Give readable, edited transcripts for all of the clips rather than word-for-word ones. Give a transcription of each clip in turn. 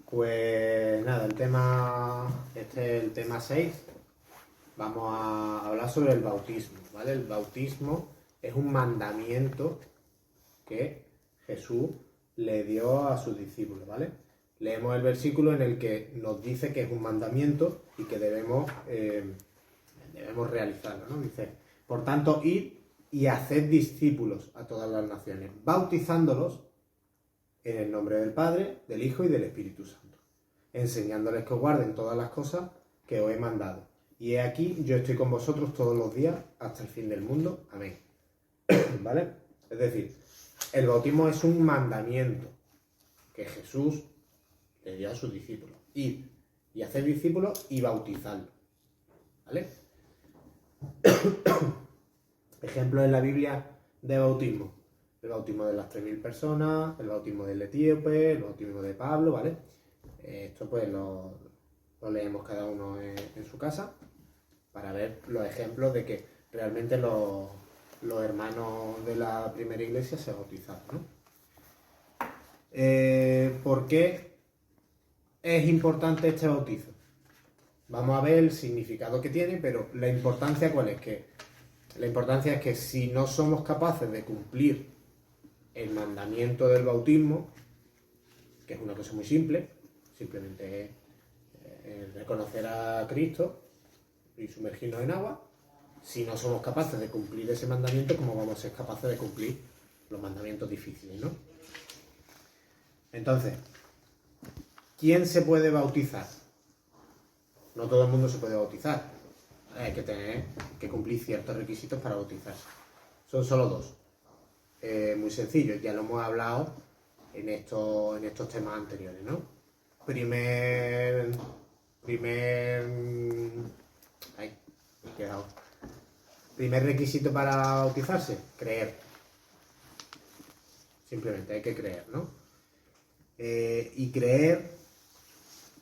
Pues nada, este es el tema 6. Vamos a hablar sobre el bautismo, ¿vale? El bautismo es un mandamiento que Jesús le dio a sus discípulos, ¿vale? Leemos el versículo en el que nos dice que es un mandamiento y que debemos realizarlo, ¿no? Dice, por tanto, id y haced discípulos a todas las naciones, bautizándolos en el nombre del Padre, del Hijo y del Espíritu Santo, enseñándoles que os guarden todas las cosas que os he mandado. Y he aquí, yo estoy con vosotros todos los días hasta el fin del mundo. Amén. ¿Vale? Es decir, el bautismo es un mandamiento que Jesús le dio a sus discípulos. Ir y hacer discípulos y bautizarlos. ¿Vale? Ejemplos en la Biblia de bautismo. El bautismo de las 3.000 personas, el bautismo del etíope, el bautismo de Pablo, ¿vale? Esto pues lo leemos cada uno en su casa para ver los ejemplos de que realmente los hermanos de la primera iglesia se bautizaron, ¿no? ¿Por qué es importante este bautizo? Vamos a ver el significado que tiene, pero la importancia ¿cuál es? La importancia es que si no somos capaces de cumplir el mandamiento del bautismo, que es una cosa muy simple, simplemente es reconocer a Cristo y sumergirnos en agua. Si no somos capaces de cumplir ese mandamiento, ¿cómo vamos a ser capaces de cumplir los mandamientos difíciles, ¿no? Entonces, ¿quién se puede bautizar? No todo el mundo se puede bautizar. Hay que cumplir ciertos requisitos para bautizarse. Son solo dos. Muy sencillo, ya lo hemos hablado en estos temas anteriores, ¿no? Primer requisito para bautizarse, creer. Simplemente hay que creer, ¿no? Y creer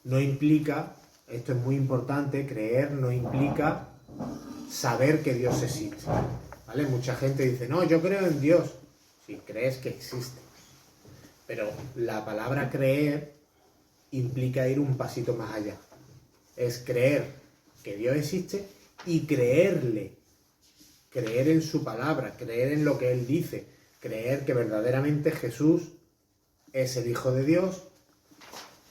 no implica, esto es muy importante, creer no implica saber que Dios existe, ¿vale? Mucha gente dice, no, yo creo en Dios. Si crees que existe. Pero la palabra creer implica ir un pasito más allá. Es creer que Dios existe y creerle. Creer en su palabra, creer en lo que Él dice. Creer que verdaderamente Jesús es el Hijo de Dios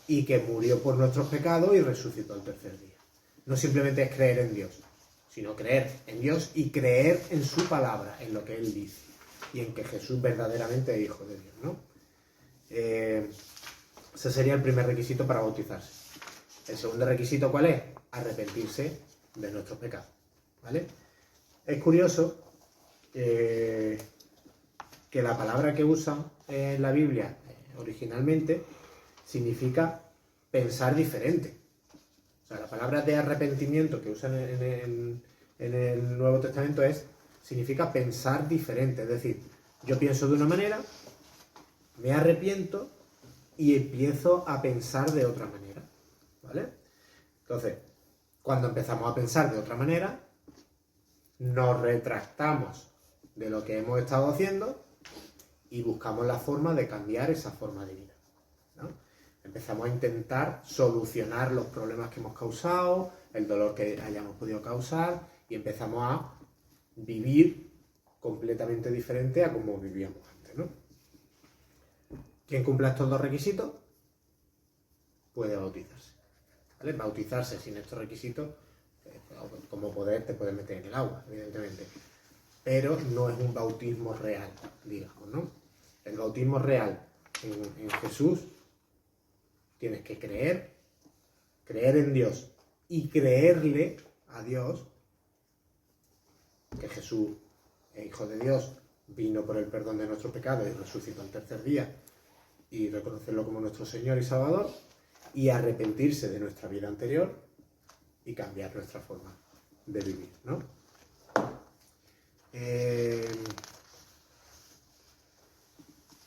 y que murió por nuestros pecados y resucitó al tercer día. No simplemente es creer en Dios, sino creer en Dios y creer en su palabra, en lo que Él dice. Y en que Jesús verdaderamente es Hijo de Dios, ¿no? Ese sería el primer requisito para bautizarse. El segundo requisito, ¿cuál es? Arrepentirse de nuestros pecados, ¿vale? Es curioso que la palabra que usan en la Biblia originalmente significa pensar diferente. O sea, la palabra de arrepentimiento que usan en el Nuevo Testamento significa pensar diferente. Es decir, yo pienso de una manera, me arrepiento y empiezo a pensar de otra manera, ¿vale? Entonces, cuando empezamos a pensar de otra manera, nos retractamos de lo que hemos estado haciendo y buscamos la forma de cambiar esa forma de vida, ¿no? Empezamos a intentar solucionar los problemas que hemos causado, el dolor que hayamos podido causar, y empezamos a vivir completamente diferente a como vivíamos antes, ¿no? Quien cumpla estos dos requisitos puede bautizarse, ¿vale? Bautizarse sin estos requisitos, como poder, te puedes meter en el agua, evidentemente, pero no es un bautismo real, digamos, ¿no? El bautismo real en Jesús, tienes que creer en Dios y creerle a Dios que Jesús es Hijo de Dios, vino por el perdón de nuestros pecados y resucitó al tercer día, y reconocerlo como nuestro Señor y Salvador, y arrepentirse de nuestra vida anterior y cambiar nuestra forma de vivir, ¿no?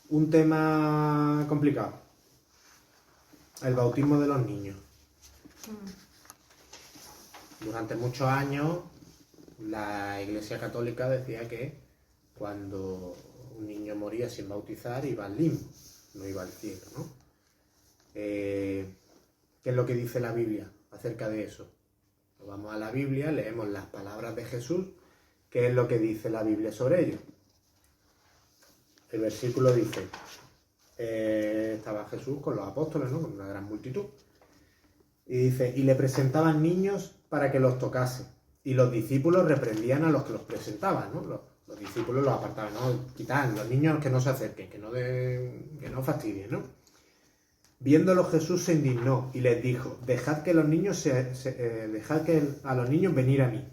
Un tema complicado: el bautismo de los niños. Durante muchos años la Iglesia Católica decía que cuando un niño moría sin bautizar iba al limbo, no iba al cielo, ¿no? ¿Qué es lo que dice la Biblia acerca de eso? Pues vamos a la Biblia, leemos las palabras de Jesús. ¿Qué es lo que dice la Biblia sobre ello? El versículo dice, estaba Jesús con los apóstoles, ¿no? Con una gran multitud. Y dice, y le presentaban niños para que los tocase. Y los discípulos reprendían a los que los presentaban, ¿no? Los discípulos los apartaban, ¿no? Quitan, los niños que no se acerquen, que no fastidien, ¿no? Viéndolo Jesús se indignó y les dijo, dejad que a los niños venir a mí,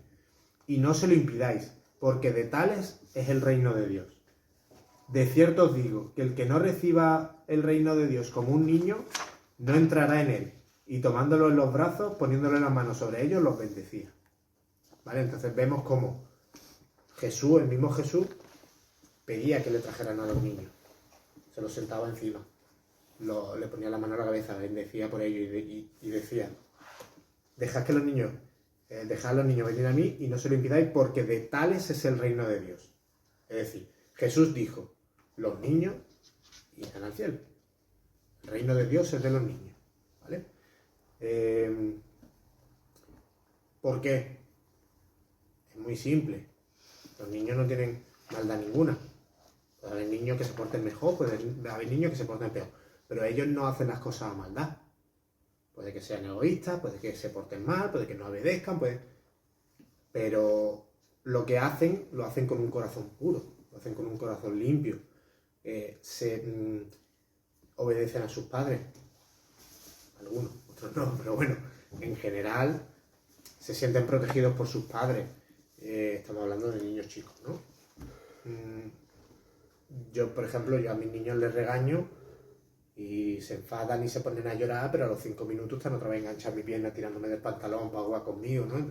y no se lo impidáis, porque de tales es el reino de Dios. De cierto os digo, que el que no reciba el reino de Dios como un niño, no entrará en él. Y tomándolo en los brazos, poniéndole las manos sobre ellos, los bendecía. ¿Vale? Entonces vemos cómo Jesús, el mismo Jesús, pedía que le trajeran a los niños. Se los sentaba encima. Le ponía la mano a la cabeza, bendecía por ellos y decía, dejad a los niños venir a mí y no se lo impidáis, porque de tales es el reino de Dios. Es decir, Jesús dijo, los niños irán al cielo. El reino de Dios es de los niños. ¿Vale? ¿Por qué? Es muy simple. Los niños no tienen maldad ninguna. Puede haber niños que se porten mejor, puede haber niños que se porten peor. Pero ellos no hacen las cosas a maldad. Puede que sean egoístas, puede que se porten mal, puede que no obedezcan, pero lo que hacen, lo hacen con un corazón puro, lo hacen con un corazón limpio. Obedecen a sus padres. Algunos, otros no, pero bueno, en general se sienten protegidos por sus padres. Estamos hablando de niños chicos, ¿no? Yo, por ejemplo, a mis niños les regaño y se enfadan y se ponen a llorar, pero a los 5 minutos están otra vez enganchados mi pierna tirándome del pantalón para jugar conmigo, ¿no?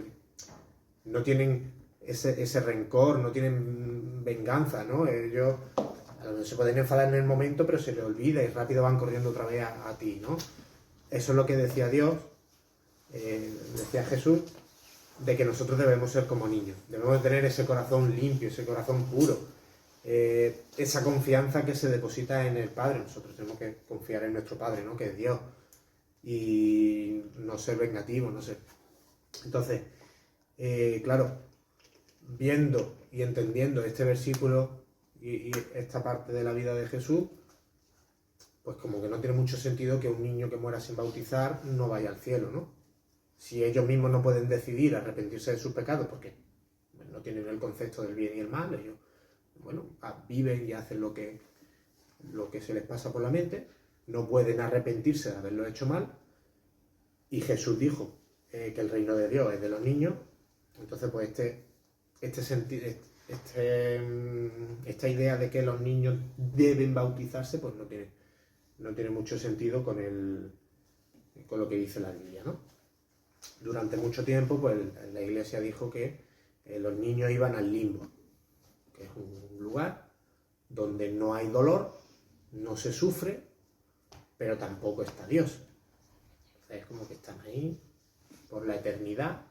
No tienen ese rencor, no tienen venganza, ¿no? Ellos a lo mejor se pueden enfadar en el momento, pero se les olvida y rápido van corriendo otra vez a ti, ¿no? Eso es lo que decía Dios, decía Jesús, de que nosotros debemos ser como niños. Debemos tener ese corazón limpio, ese corazón puro, esa confianza que se deposita en el Padre. Nosotros tenemos que confiar en nuestro Padre, ¿no? Que es Dios. Y no ser vengativos, no ser. Entonces, claro, viendo y entendiendo este versículo y esta parte de la vida de Jesús, pues como que no tiene mucho sentido que un niño que muera sin bautizar no vaya al cielo, ¿no? Si ellos mismos no pueden decidir arrepentirse de sus pecados, porque no tienen el concepto del bien y el mal, ellos, bueno, viven y hacen lo que se les pasa por la mente, no pueden arrepentirse de haberlo hecho mal, y Jesús dijo que el reino de Dios es de los niños. Entonces pues esta idea de que los niños deben bautizarse, pues no tiene mucho sentido con lo que dice la Biblia, ¿no? Durante mucho tiempo, pues la Iglesia dijo que los niños iban al limbo, que es un lugar donde no hay dolor, no se sufre, pero tampoco está Dios. O sea, es como que están ahí por la eternidad,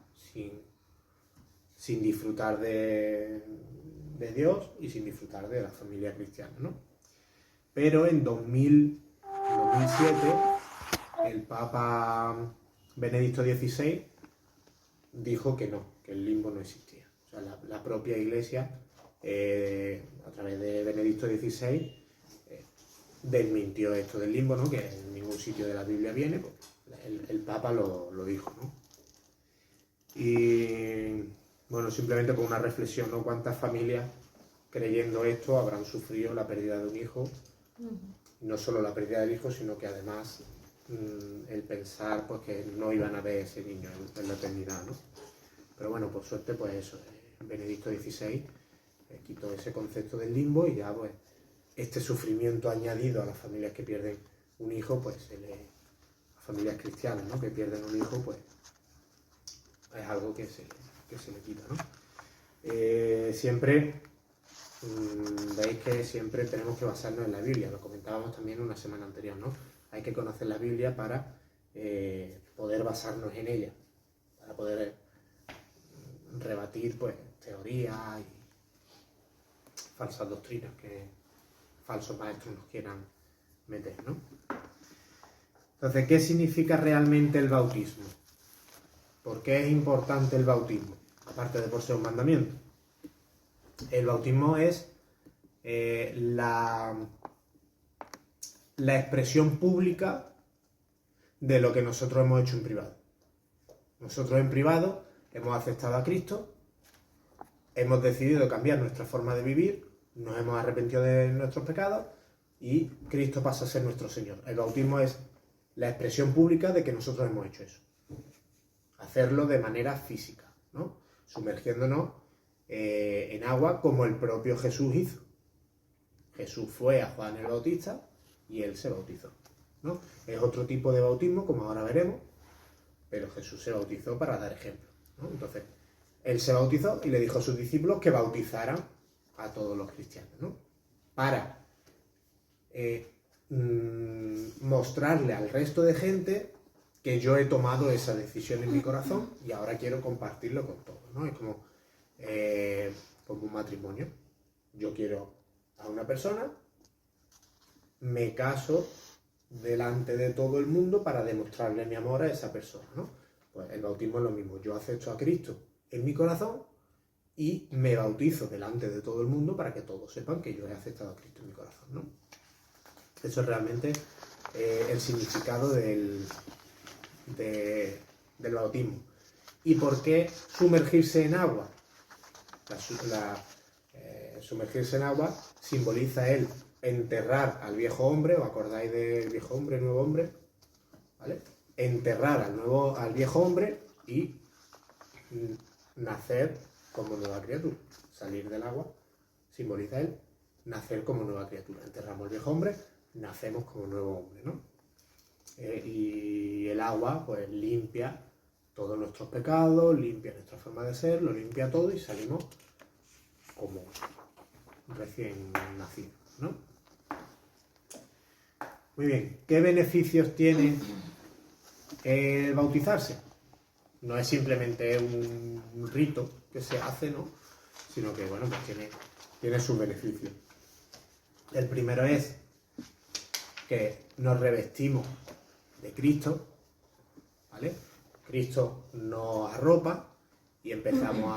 sin disfrutar de Dios y sin disfrutar de la familia cristiana, ¿no? Pero en 2007, el Papa Benedicto XVI dijo que no, que el limbo no existía. O sea, la propia Iglesia, a través de Benedicto XVI, desmintió esto del limbo, ¿no? Que en ningún sitio de la Biblia viene, pues el Papa lo dijo, ¿no? Y bueno, simplemente por una reflexión, ¿no? ¿Cuántas familias creyendo esto habrán sufrido la pérdida de un hijo? No solo la pérdida del hijo, sino que además el pensar pues que no iban a ver ese niño en la eternidad, ¿no? Pero bueno, por suerte, pues eso, Benedicto XVI quitó ese concepto del limbo y ya pues este sufrimiento añadido a las familias que pierden un hijo, pues las familias cristianas, ¿no? Que pierden un hijo, pues es algo que se le quita, ¿no? Siempre veis que siempre tenemos que basarnos en la Biblia, lo comentábamos también una semana anterior, ¿no? Hay que conocer la Biblia para poder basarnos en ella, para poder rebatir pues teorías y falsas doctrinas que falsos maestros nos quieran meter, ¿no? Entonces, ¿qué significa realmente el bautismo? ¿Por qué es importante el bautismo? Aparte de por ser un mandamiento. El bautismo es la expresión pública de lo que nosotros hemos hecho en privado. Nosotros en privado hemos aceptado a Cristo, hemos decidido cambiar nuestra forma de vivir, nos hemos arrepentido de nuestros pecados y Cristo pasa a ser nuestro Señor. El bautismo es la expresión pública de que nosotros hemos hecho eso. Hacerlo de manera física, ¿no? Sumergiéndonos en agua como el propio Jesús hizo. Jesús fue a Juan el Bautista y él se bautizó, ¿no? Es otro tipo de bautismo, como ahora veremos, pero Jesús se bautizó para dar ejemplo, ¿no? Entonces, él se bautizó y le dijo a sus discípulos que bautizaran a todos los cristianos, ¿no? Para mostrarle al resto de gente que yo he tomado esa decisión en mi corazón y ahora quiero compartirlo con todos, ¿no? Es como un matrimonio. Yo quiero a una persona, me caso delante de todo el mundo para demostrarle mi amor a esa persona, ¿no? Pues el bautismo es lo mismo. Yo acepto a Cristo en mi corazón y me bautizo delante de todo el mundo para que todos sepan que yo he aceptado a Cristo en mi corazón, ¿no? Eso es realmente el significado del bautismo. ¿Y por qué sumergirse en agua? Sumergirse en agua simboliza el enterrar al viejo hombre. ¿Os acordáis del viejo hombre, nuevo hombre? ¿Vale? Enterrar al viejo hombre y nacer como nueva criatura. Salir del agua simboliza el nacer como nueva criatura. Enterramos al viejo hombre, nacemos como nuevo hombre, ¿no? Y el agua pues limpia todos nuestros pecados, limpia nuestra forma de ser, lo limpia todo y salimos como recién nacidos, ¿no? Muy bien, ¿qué beneficios tiene el bautizarse? No es simplemente un rito que se hace, ¿no? Sino que, bueno, pues tiene sus beneficios. El primero es que nos revestimos de Cristo, ¿vale? Cristo nos arropa y empezamos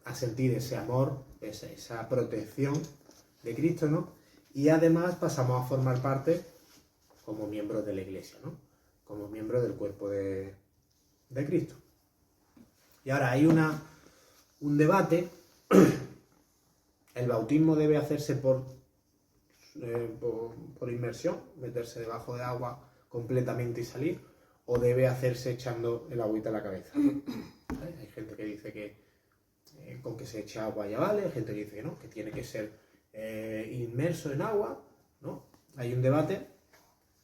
a sentir ese amor, esa protección de Cristo, ¿no? Y además pasamos a formar parte como miembros de la Iglesia, ¿no? Como miembros del cuerpo de Cristo. Y ahora hay un debate. ¿El bautismo debe hacerse por inmersión, meterse debajo de agua completamente y salir, o debe hacerse echando el agüita a la cabeza? ¿Vale? Hay gente que dice que con que se eche agua ya vale, hay gente que dice que no, que tiene que ser inmerso en agua, ¿no? Hay un debate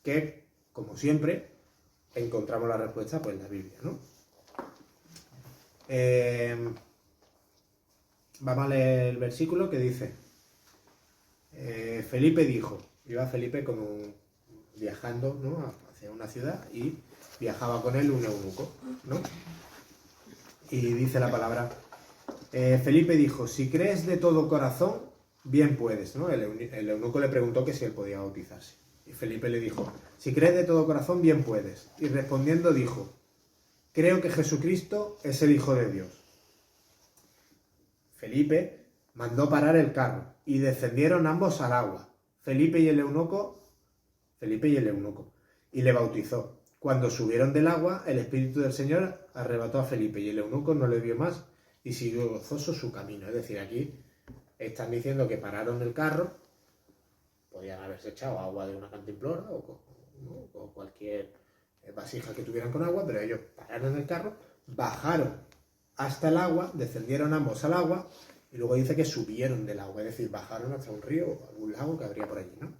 que, como siempre, encontramos la respuesta pues, en la Biblia, ¿no? Vamos a leer el versículo que dice: Felipe dijo, iba Felipe viajando, ¿no? Hacia una ciudad y viajaba con él un eunuco, ¿no? Y dice la palabra, Felipe dijo, si crees de todo corazón, bien puedes, ¿no? El eunuco le preguntó que si él podía bautizarse. Y Felipe le dijo, si crees de todo corazón, bien puedes. Y respondiendo dijo, creo que Jesucristo es el Hijo de Dios. Felipe mandó parar el carro y descendieron ambos al agua, Felipe y el eunuco, y le bautizó. Cuando subieron del agua, el Espíritu del Señor arrebató a Felipe y el eunuco no le vio más y siguió gozoso su camino. Es decir, aquí están diciendo que pararon el carro, podían haberse echado agua de una cantimplora o cualquier vasija que tuvieran con agua, pero ellos pararon el carro, bajaron hasta el agua, descendieron ambos al agua y luego dice que subieron del agua, es decir, bajaron hasta un río o algún lago que habría por allí, ¿no?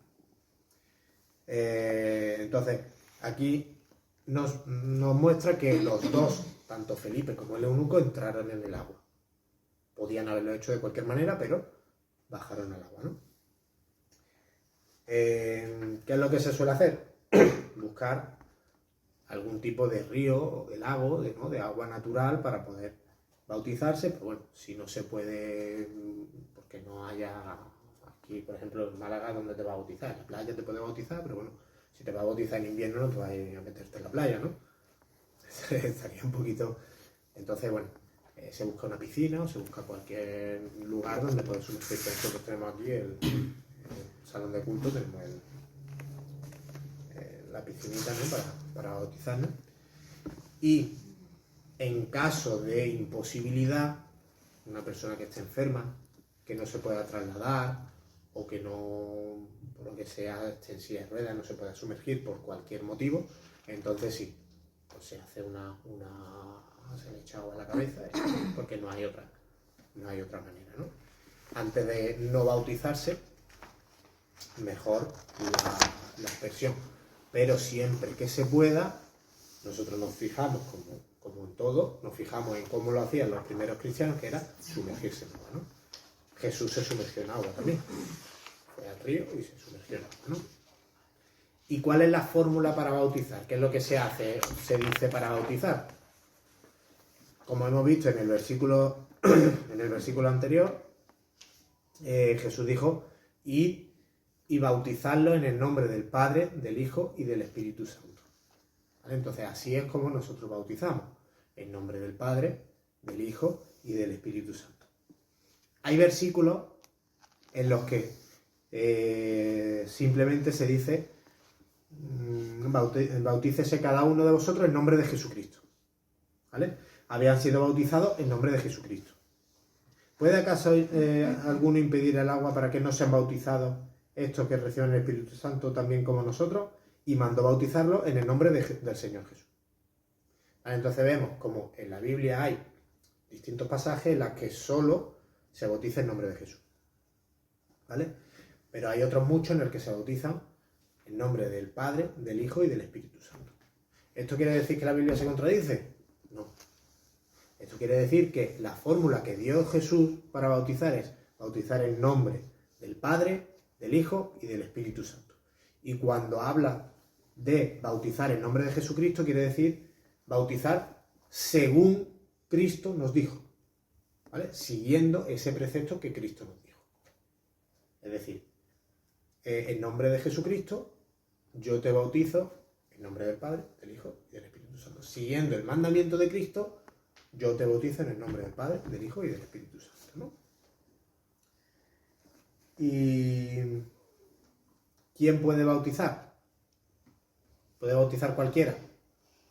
Entonces, aquí nos muestra que los dos, tanto Felipe como el eunuco, entraron en el agua. Podían haberlo hecho de cualquier manera, pero bajaron al agua, ¿no? ¿Qué es lo que se suele hacer? Buscar algún tipo de río o de lago, de agua natural para poder bautizarse, pero bueno, si no se puede, porque no haya, aquí por ejemplo en Málaga, donde te va a bautizar, en la playa te puede bautizar, pero bueno, si Si te vas a bautizar en invierno, no te vas a ir a meterte en la playa, ¿no? Estaría un poquito... Entonces, bueno, se busca una piscina o se busca cualquier lugar donde poder sumergirte. Nosotros tenemos aquí el salón de culto, tenemos la piscinita, ¿no? para bautizarnos. Y en caso de imposibilidad, una persona que esté enferma, que no se pueda trasladar o que no, por lo que sea, esté en silla de ruedas, no se pueda sumergir por cualquier motivo, entonces sí, pues se hace se le echa agua a la cabeza, porque no hay otra manera, ¿no? Antes de no bautizarse, mejor la aspersión, pero siempre que se pueda, nosotros nos fijamos, como en todo, nos fijamos en cómo lo hacían los primeros cristianos, que era sumergirse en agua, ¿no? Jesús se sumergió en agua también, fue al río y se sumergió en agua, ¿no? ¿Y cuál es la fórmula para bautizar? ¿Qué es lo que se dice para bautizar? Como hemos visto en el versículo anterior, Jesús dijo, id y bautizarlo en el nombre del Padre, del Hijo y del Espíritu Santo. ¿Vale? Entonces, así es como nosotros bautizamos, en nombre del Padre, del Hijo y del Espíritu Santo. Hay versículos en los que simplemente se dice, bautícese cada uno de vosotros en nombre de Jesucristo. ¿Vale? Habían sido bautizados en nombre de Jesucristo. ¿Puede acaso alguno impedir el agua para que no sean bautizados estos que reciben el Espíritu Santo también como nosotros? Y mandó bautizarlo en el nombre del Señor Jesús. ¿Vale? Entonces vemos como en la Biblia hay distintos pasajes en los que solo se bautiza en nombre de Jesús. ¿Vale? Pero hay otros muchos en los que se bautizan en nombre del Padre, del Hijo y del Espíritu Santo. ¿Esto quiere decir que la Biblia se contradice? No. Esto quiere decir que la fórmula que dio Jesús para bautizar es bautizar en nombre del Padre, del Hijo y del Espíritu Santo. Y cuando habla de bautizar en nombre de Jesucristo, quiere decir bautizar según Cristo nos dijo, ¿vale? Siguiendo ese precepto que Cristo nos dijo. Es decir, en nombre de Jesucristo, yo te bautizo en nombre del Padre, del Hijo y del Espíritu Santo. Siguiendo el mandamiento de Cristo, yo te bautizo en el nombre del Padre, del Hijo y del Espíritu Santo, ¿no? ¿Y quién puede bautizar? ¿Puede bautizar cualquiera?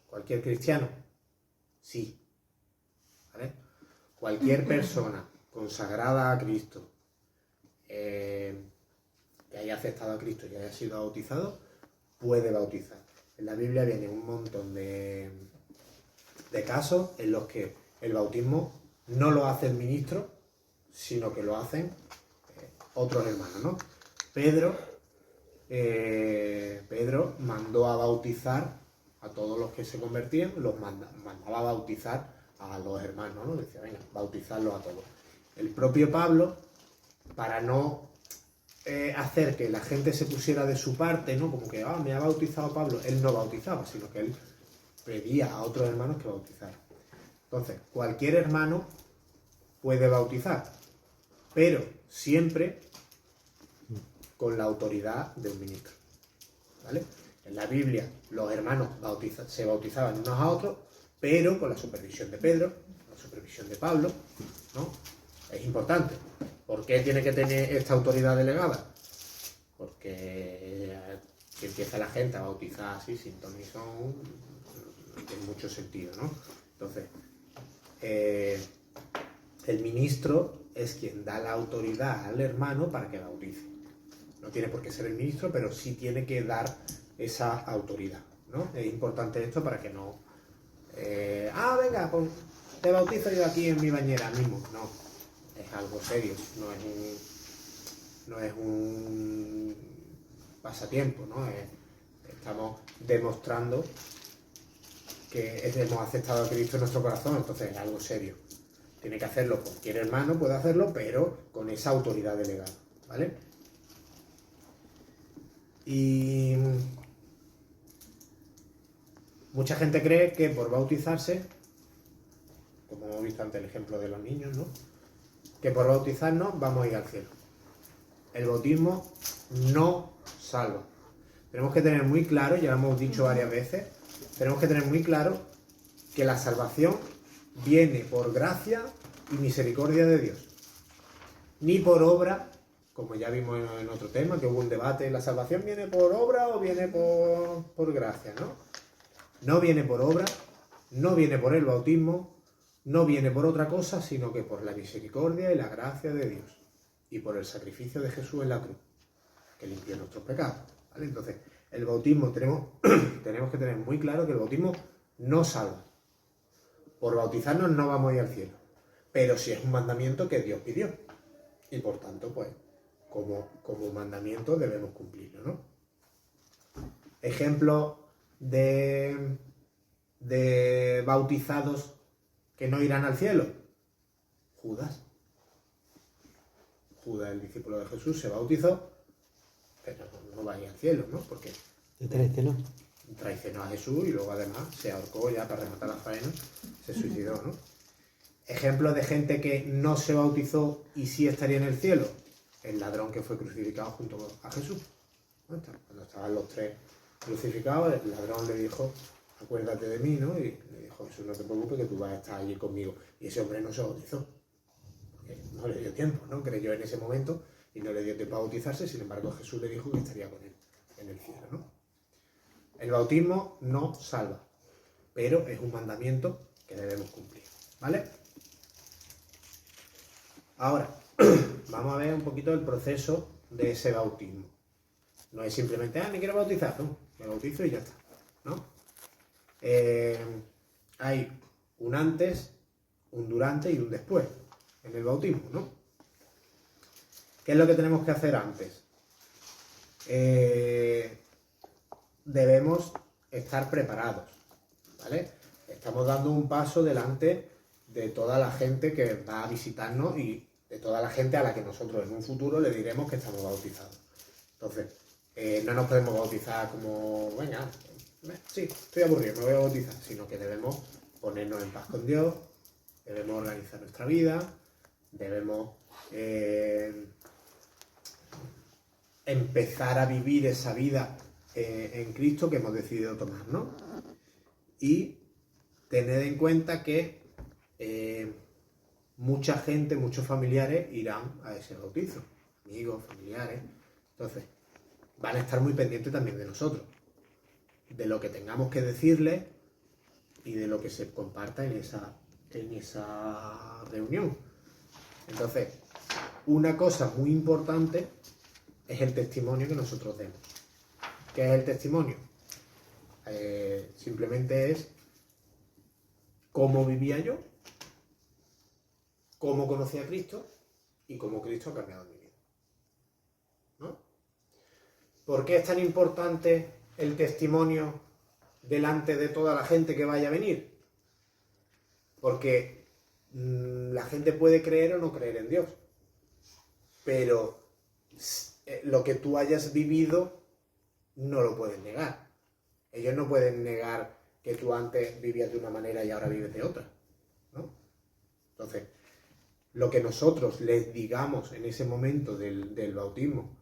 ¿Cualquier cristiano? Sí. ¿Vale? Cualquier persona consagrada a Cristo, que haya aceptado a Cristo y haya sido bautizado, puede bautizar. En la Biblia viene un montón de casos en los que el bautismo no lo hace el ministro, sino que lo hacen otros hermanos, ¿no? Pedro mandó a bautizar a todos los que se convertían, mandaba a bautizar a los hermanos, ¿no? Decía, venga, bautizarlos a todos. El propio Pablo, para no hacer que la gente se pusiera de su parte, ¿no? Como que, me ha bautizado Pablo, él no bautizaba, sino que él pedía a otros hermanos que bautizaran. Entonces, cualquier hermano puede bautizar, pero siempre con la autoridad de un ministro, ¿vale? En la Biblia los hermanos se bautizaban unos a otros, pero con la supervisión de Pedro, la supervisión de Pablo, ¿no? Es importante. ¿Por qué tiene que tener esta autoridad delegada? Porque si empieza la gente a bautizar así sin ton ni son, no tiene mucho sentido, ¿no? Entonces, el ministro es quien da la autoridad al hermano para que bautice. No tiene por qué ser el ministro, pero sí tiene que dar esa autoridad, ¿no? Es importante esto para que no... venga, pues te bautizo yo aquí en mi bañera mismo. No, es algo serio, no es un pasatiempo, ¿no? Estamos demostrando que hemos aceptado a Cristo en nuestro corazón, entonces es algo serio. Tiene que hacerlo cualquier hermano, puede hacerlo, pero con esa autoridad delegada, ¿vale? Y mucha gente cree que por bautizarse, como hemos visto ante el ejemplo de los niños, ¿no? Que por bautizarnos vamos a ir al cielo. El bautismo no salva. tenemos que tener muy claro, ya lo hemos dicho varias veces, tenemos que tener muy claro que la salvación viene por gracia y misericordia de Dios. Ni por obra, como ya vimos en otro tema, que hubo un debate, ¿la salvación viene por obra o viene por gracia? ¿No? No viene por obra, no viene por el bautismo, no viene por otra cosa, sino que por la misericordia y la gracia de Dios. Y por el sacrificio de Jesús en la cruz, que limpió nuestros pecados. ¿Vale? Entonces, el bautismo tenemos que tener muy claro que el bautismo no salva. Por bautizarnos no vamos a ir al cielo. Pero sí es un mandamiento que Dios pidió. Y por tanto, pues, como mandamiento debemos cumplirlo, ¿no? Ejemplo de bautizados que no irán al cielo. Judas. Judas, el discípulo de Jesús, se bautizó, pero no va a ir al cielo, ¿no? Porque traicionó a Jesús y luego además se ahorcó ya para rematar la faena, se suicidó, ¿no? Ejemplos de gente que no se bautizó y sí estaría en el cielo. El ladrón que fue crucificado junto a Jesús. Cuando estaban los tres crucificados, el ladrón le dijo, acuérdate de mí, ¿no? Y le dijo, Jesús, no te preocupes que tú vas a estar allí conmigo. Y ese hombre no se bautizó. Porque no le dio tiempo, ¿no? Creyó en ese momento y no le dio tiempo a bautizarse. Sin embargo, Jesús le dijo que estaría con él en el cielo, ¿no? El bautismo no salva, pero es un mandamiento que debemos cumplir, ¿vale? Ahora, vamos a ver un poquito el proceso de ese bautismo. No es simplemente, me quiero bautizar, no, me bautizo y ya está, ¿no? Hay un antes, un durante y un después en el bautismo, ¿no? ¿Qué es lo que tenemos que hacer antes? Debemos estar preparados, ¿vale? Estamos dando un paso delante de toda la gente que va a visitarnos y de toda la gente a la que nosotros en un futuro le diremos que estamos bautizados. Entonces, no nos podemos bautizar como, venga, sí, estoy aburrido, me voy a bautizar, sino que debemos ponernos en paz con Dios, debemos organizar nuestra vida, debemos empezar a vivir esa vida en Cristo que hemos decidido tomar, ¿no? Y tener en cuenta que mucha gente, muchos familiares irán a ese bautizo, amigos, familiares. Entonces, van a estar muy pendientes también de nosotros, de lo que tengamos que decirles y de lo que se comparta en esa reunión. Entonces, una cosa muy importante es el testimonio que nosotros demos. ¿Qué es el testimonio? Simplemente es cómo vivía yo, cómo conocí a Cristo y cómo Cristo ha cambiado mi vida, ¿no? ¿Por qué es tan importante el testimonio delante de toda la gente que vaya a venir? Porque la gente puede creer o no creer en Dios, pero lo que tú hayas vivido no lo pueden negar. Ellos no pueden negar que tú antes vivías de una manera y ahora vives de otra, ¿no? Entonces, lo que nosotros les digamos en ese momento del bautismo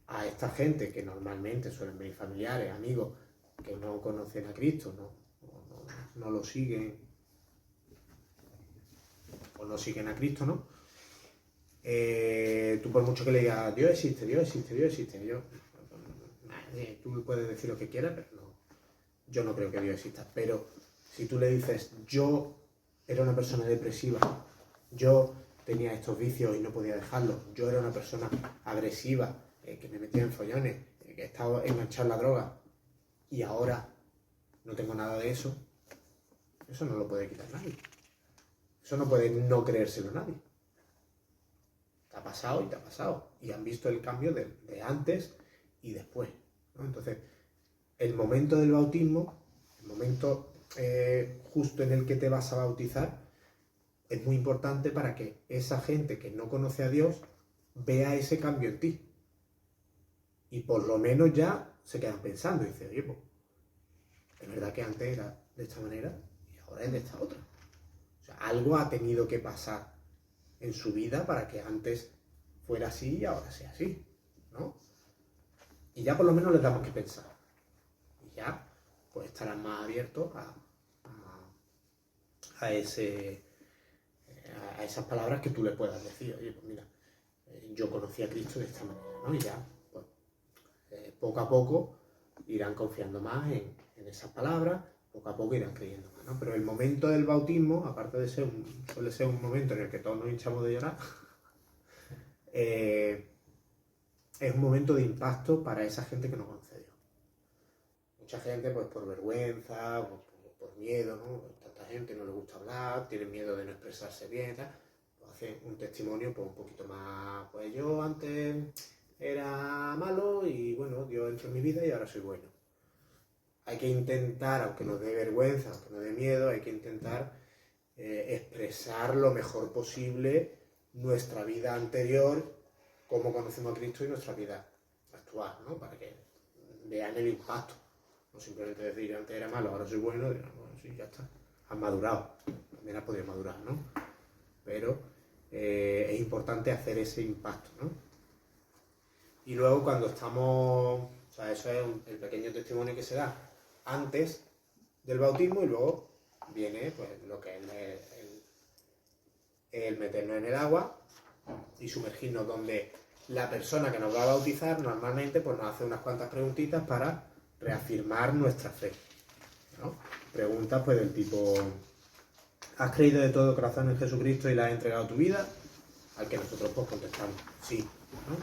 a esta gente, que normalmente suelen venir familiares, amigos, que no conocen a Cristo, no lo siguen, o no siguen a Cristo, ¿no? Tú por mucho que le digas, Dios existe, Dios existe, Dios existe, tú puedes decir lo que quieras, pero no, yo no creo que Dios exista. Pero si tú le dices, yo era una persona depresiva, yo tenía estos vicios y no podía dejarlos, yo era una persona agresiva, que me metía en follones, que estaba enganchado en la droga, y ahora no tengo nada de eso, eso no lo puede quitar nadie. Eso no puede no creérselo nadie. Te ha pasado y te ha pasado. Y han visto el cambio de antes y después, ¿no? Entonces, el momento del bautismo, el momento justo en el que te vas a bautizar, es muy importante para que esa gente que no conoce a Dios vea ese cambio en ti. Y por lo menos ya se quedan pensando y dicen, oye, pues, es verdad que antes era de esta manera y ahora es de esta otra. O sea, algo ha tenido que pasar en su vida para que antes fuera así y ahora sea así, ¿no? Y ya por lo menos les damos que pensar. Y ya pues estarán más abiertos a esas palabras que tú le puedas decir. Oye, pues mira, yo conocí a Cristo de esta manera, ¿no? Y ya, pues, poco a poco irán confiando más en esas palabras, poco a poco irán creyendo más, ¿no? Pero el momento del bautismo, aparte de suele ser un momento en el que todos nos hinchamos de llorar, es un momento de impacto para esa gente que no conoce a Dios. Mucha gente, pues por vergüenza, por miedo, ¿no? Tanta gente no le gusta hablar, tiene miedo de no expresarse bien, tal. Pues hace un testimonio pues un poquito más, pues yo antes era malo y bueno, Dios entró en mi vida y ahora soy bueno. Hay que intentar, aunque nos dé vergüenza, aunque nos dé miedo, hay que intentar expresar lo mejor posible nuestra vida anterior, cómo conocemos a Cristo y nuestra vida actual, ¿no? Para que vean el impacto. No simplemente decir, yo antes era malo, ahora soy bueno, bueno, sí, ya está. Has madurado. También has podido madurar, ¿no? Pero es importante hacer ese impacto, ¿no? Y luego cuando estamos, o sea, eso es el pequeño testimonio que se da antes del bautismo y luego viene pues lo que es el meternos en el agua y sumergirnos, donde la persona que nos va a bautizar normalmente pues nos hace unas cuantas preguntitas para reafirmar nuestra fe, ¿no? Preguntas pues del tipo, ¿has creído de todo corazón en Jesucristo y le has entregado tu vida? Al que nosotros pues contestamos, sí, ¿no?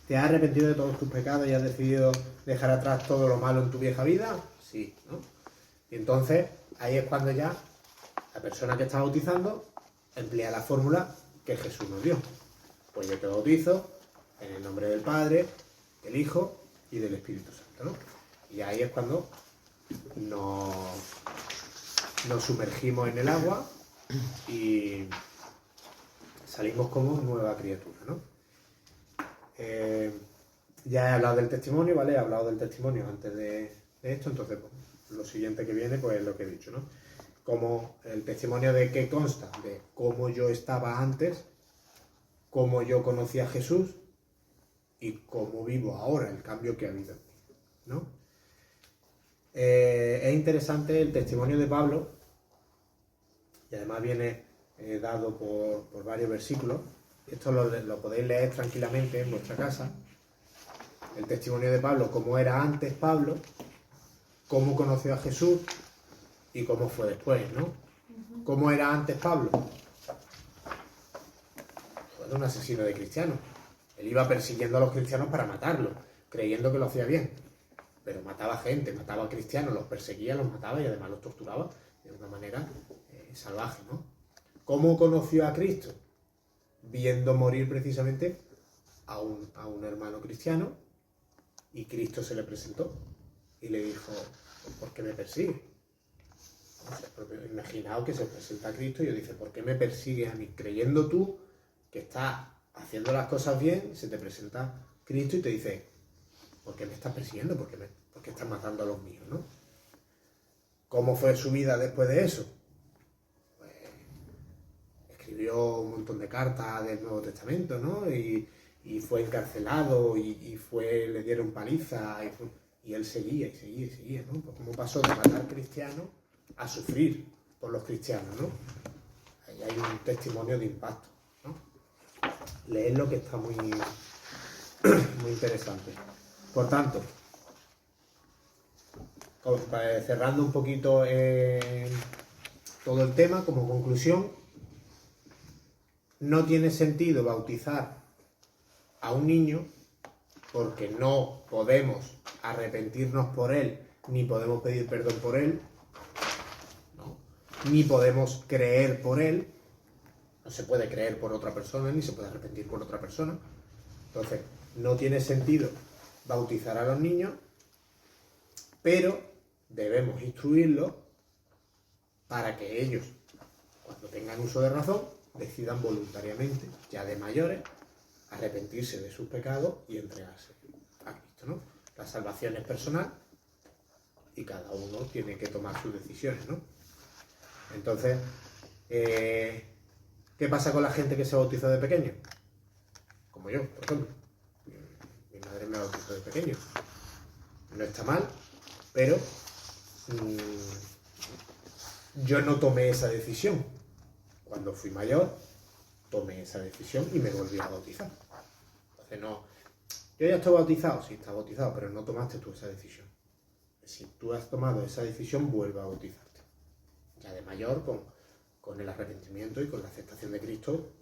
¿Te has arrepentido de todos tus pecados y has decidido dejar atrás todo lo malo en tu vieja vida? Sí, ¿no? Y entonces ahí es cuando ya la persona que está bautizando emplea la fórmula que Jesús nos dio. Pues yo te bautizo en el nombre del Padre, del Hijo y del Espíritu Santo, ¿no? Y ahí es cuando nos sumergimos en el agua y salimos como nueva criatura, ¿no? Ya he hablado del testimonio, ¿vale? He hablado del testimonio antes de esto, entonces pues, lo siguiente que viene pues es lo que he dicho, ¿no? Como el testimonio de qué consta, de cómo yo estaba antes, cómo yo conocí a Jesús y cómo vivo ahora, el cambio que ha habido en mí, ¿no? Es interesante el testimonio de Pablo, y además viene dado por varios versículos. Esto lo podéis leer tranquilamente en vuestra casa. El testimonio de Pablo, cómo era antes Pablo, cómo conoció a Jesús y cómo fue después, ¿no? ¿Cómo era antes Pablo? Fue un asesino de cristianos. Él iba persiguiendo a los cristianos para matarlos, creyendo que lo hacía bien. Pero mataba gente, mataba a cristianos, los perseguía, los mataba y además los torturaba de una manera salvaje, ¿no? ¿Cómo conoció a Cristo? Viendo morir precisamente a un hermano cristiano, y Cristo se le presentó y le dijo, ¿por qué me persigue? O sea, imaginaos que se presenta a Cristo y le dice, ¿por qué me persigues a mí? Creyendo tú que estás haciendo las cosas bien, se te presenta Cristo y te dice, ¿por qué me estás persiguiendo? ¿Por qué estás matando a los míos, ¿no? ¿Cómo fue su vida después de eso? Pues escribió un montón de cartas del Nuevo Testamento, ¿no? Y fue encarcelado y le dieron paliza y él seguía y seguía y seguía, ¿no? Pues cómo pasó de matar cristianos a sufrir por los cristianos, ¿no? Ahí hay un testimonio de impacto, ¿no? Leedlo, que está muy, muy interesante. Por tanto, cerrando un poquito todo el tema, como conclusión, no tiene sentido bautizar a un niño porque no podemos arrepentirnos por él, ni podemos pedir perdón por él, ¿no? Ni podemos creer por él. No se puede creer por otra persona, ni se puede arrepentir por otra persona. Entonces, no tiene sentido bautizar a los niños, pero debemos instruirlos para que ellos, cuando tengan uso de razón, decidan voluntariamente, ya de mayores, arrepentirse de sus pecados y entregarse a Cristo, ¿no? La salvación es personal y cada uno tiene que tomar sus decisiones, ¿no? Entonces, ¿qué pasa con la gente que se bautizó de pequeño? Como yo, por ejemplo. Mi madre me bautizo de pequeño. No está mal, pero yo no tomé esa decisión. Cuando fui mayor, tomé esa decisión y me volví a bautizar. Entonces no, yo ya estoy bautizado, sí, estás bautizado, pero no tomaste tú esa decisión. Si tú has tomado esa decisión, vuelve a bautizarte. Ya de mayor, con el arrepentimiento y con la aceptación de Cristo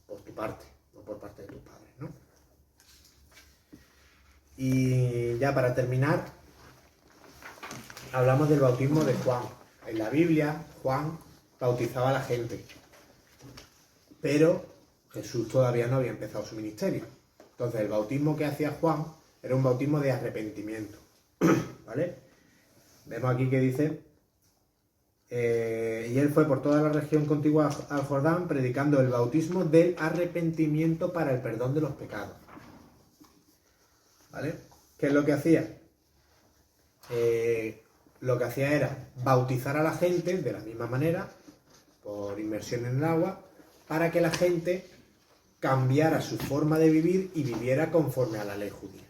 por tu parte, no por parte de tus padres, ¿no? Y ya para terminar, hablamos del bautismo de Juan. En la Biblia, Juan bautizaba a la gente, pero Jesús todavía no había empezado su ministerio. Entonces el bautismo que hacía Juan era un bautismo de arrepentimiento, ¿vale? Vemos aquí que dice, y él fue por toda la región contigua al Jordán predicando el bautismo del arrepentimiento para el perdón de los pecados. ¿Vale? ¿Qué es lo que hacía? Lo que hacía era bautizar a la gente de la misma manera, por inmersión en el agua, para que la gente cambiara su forma de vivir y viviera conforme a la ley judía.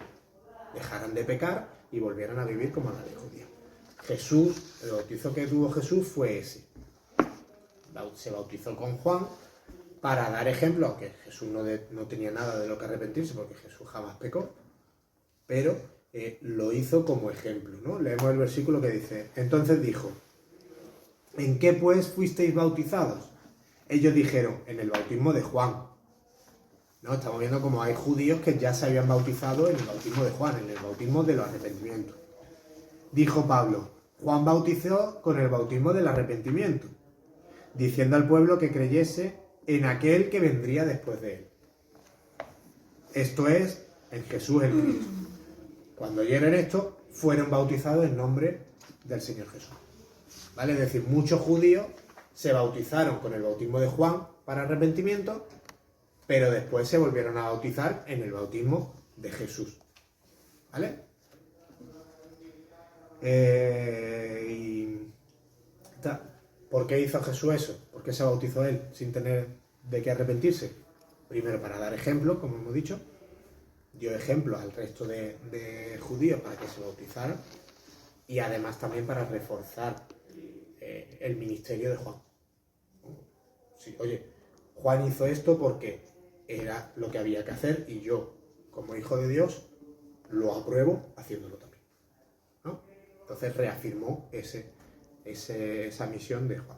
Dejaran de pecar y volvieran a vivir como la ley judía. Jesús, el bautizo que tuvo Jesús fue ese. Se bautizó con Juan para dar ejemplo, aunque Jesús no tenía nada de lo que arrepentirse, porque Jesús jamás pecó, pero lo hizo como ejemplo, ¿no? Leemos el versículo que dice, entonces dijo, ¿en qué pues fuisteis bautizados? Ellos dijeron, en el bautismo de Juan. ¿No? Estamos viendo como hay judíos que ya se habían bautizado en el bautismo de Juan, en el bautismo de los arrepentimientos. Dijo Pablo, Juan bautizó con el bautismo del arrepentimiento, diciendo al pueblo que creyese en aquel que vendría después de él. Esto es, en Jesús el Cristo. Cuando oyeron esto, fueron bautizados en nombre del Señor Jesús. ¿Vale? Es decir, muchos judíos se bautizaron con el bautismo de Juan para arrepentimiento, pero después se volvieron a bautizar en el bautismo de Jesús. ¿Vale? ¿Por qué hizo Jesús eso? ¿Por qué se bautizó él sin tener de qué arrepentirse? Primero, para dar ejemplo, como hemos dicho. Dio ejemplo al resto de judíos para que se bautizaran. Y además también para reforzar el ministerio de Juan. Sí, oye, Juan hizo esto porque era lo que había que hacer y yo, como hijo de Dios, lo apruebo haciéndolo también, ¿no? Entonces reafirmó esa misión de Juan.